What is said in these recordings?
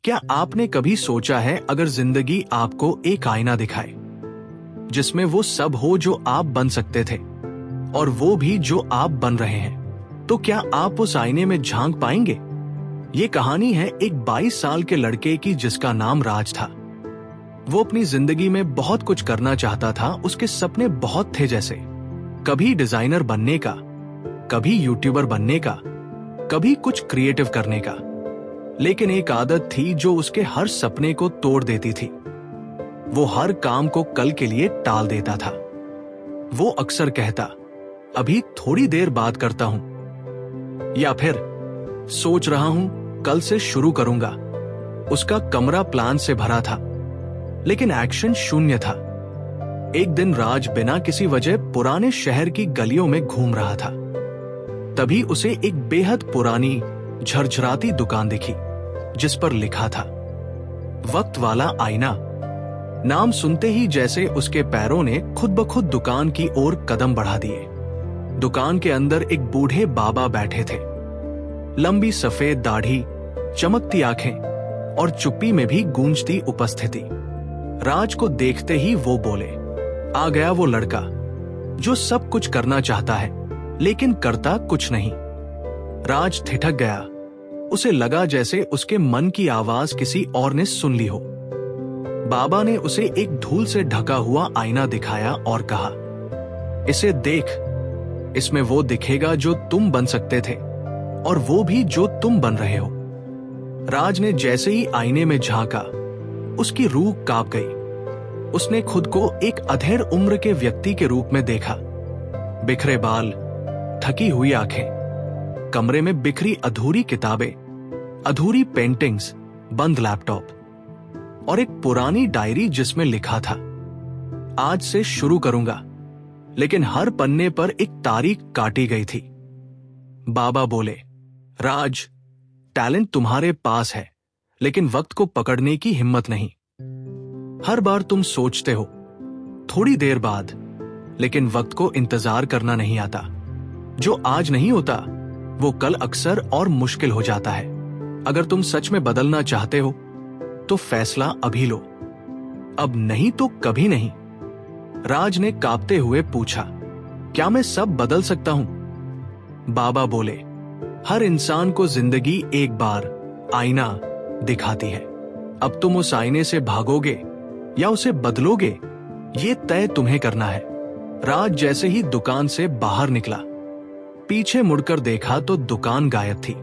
क्या आपने कभी सोचा है अगर जिंदगी आपको एक आईना दिखाए जिसमें वो सब हो जो आप बन सकते थे और वो भी जो आप बन रहे हैं, तो क्या आप उस आईने में झांक पाएंगे? ये कहानी है एक 22 साल के लड़के की जिसका नाम राज था। वो अपनी जिंदगी में बहुत कुछ करना चाहता था, उसके सपने बहुत थे, जैसे कभी डिजाइनर बनने का, कभी यूट्यूबर बनने का, कभी कुछ क्रिएटिव करने का। लेकिन एक आदत थी जो उसके हर सपने को तोड़ देती थी। वो हर काम को कल के लिए टाल देता था। वो अक्सर कहता, अभी थोड़ी देर बात करता हूं, या फिर सोच रहा हूं कल से शुरू करूंगा। उसका कमरा प्लान से भरा था, लेकिन एक्शन शून्य था। एक दिन राज बिना किसी वजह पुराने शहर की गलियों में घूम रहा था। तभी उसे एक बेहद पुरानी झरझराती दुकान दिखी जिस पर लिखा था, वक्त वाला आईना। नाम सुनते ही जैसे उसके पैरों ने खुद ब खुद दुकान की ओर कदम बढ़ा दिए। दुकान के अंदर एक बूढ़े बाबा बैठे थे। लंबी सफेद दाढ़ी, चमकती आंखें और चुप्पी में भी गूंजती उपस्थिति। राज को देखते ही वो बोले, आ गया वो लड़का जो सब कुछ करना चाहता है लेकिन करता कुछ नहीं। राज ठिठक गया। उसे लगा जैसे उसके मन की आवाज किसी और ने सुन ली हो। बाबा ने उसे एक धूल से ढका हुआ आईना दिखाया और कहा, इसे देख, इसमें वो दिखेगा जो तुम बन सकते थे और वो भी जो तुम बन रहे हो। राज ने जैसे ही आईने में झांका, उसकी रूह कांप गई। उसने खुद को एक अधेड़ उम्र के व्यक्ति के रूप में देखा। बिखरे बाल, थकी हुई आंखें, कमरे में बिखरी अधूरी किताबें, अधूरी पेंटिंग्स, बंद लैपटॉप और एक पुरानी डायरी जिसमें लिखा था, आज से शुरू करूंगा। लेकिन हर पन्ने पर एक तारीख काटी गई थी। बाबा बोले, राज, टैलेंट तुम्हारे पास है, लेकिन वक्त को पकड़ने की हिम्मत नहीं। हर बार तुम सोचते हो थोड़ी देर बाद, लेकिन वक्त को इंतजार करना नहीं आता। जो आज नहीं होता वो कल अक्सर और मुश्किल हो जाता है। अगर तुम सच में बदलना चाहते हो तो फैसला अभी लो, अब नहीं तो कभी नहीं। राज ने कांपते हुए पूछा, क्या मैं सब बदल सकता हूं? बाबा बोले, हर इंसान को जिंदगी एक बार आईना दिखाती है। अब तुम उस आईने से भागोगे या उसे बदलोगे, ये तय तुम्हें करना है। राज जैसे ही दुकान से बाहर निकला, पीछे मुड़कर देखा तो दुकान गायब थी।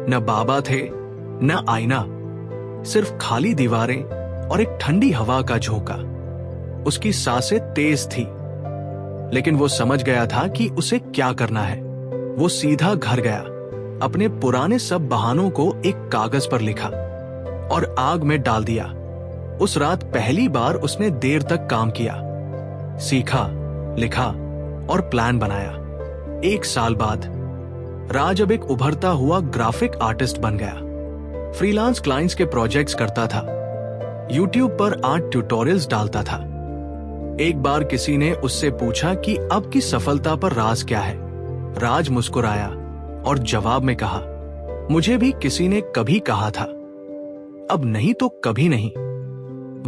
न बाबा थे, न आईना, सिर्फ खाली दीवारें और एक ठंडी हवा का झोंका। उसकी सांसें तेज थी, लेकिन वो समझ गया था कि उसे क्या करना है। वो सीधा घर गया, अपने पुराने सब बहानों को एक कागज पर लिखा और आग में डाल दिया। उस रात पहली बार उसने देर तक काम किया, सीखा, लिखा और प्लान बनाया। 1 साल बाद राज अब एक उभरता हुआ ग्राफिक आर्टिस्ट बन गया। फ्रीलांस क्लाइंट्स के प्रोजेक्ट्स करता था, यूट्यूब पर आर्ट ट्यूटोरियल्स डालता था। एक बार किसी ने उससे पूछा कि अब की सफलता पर राज क्या है। राज मुस्कुराया और जवाब में कहा, मुझे भी किसी ने कभी कहा था, अब नहीं तो कभी नहीं।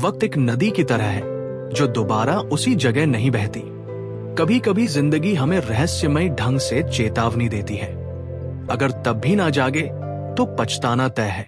वक्त एक नदी की तरह है जो दोबारा उसी जगह नहीं बहती। कभी कभी जिंदगी हमें रहस्यमय ढंग से चेतावनी देती है। अगर तब भी ना जागे तो पछताना तय है।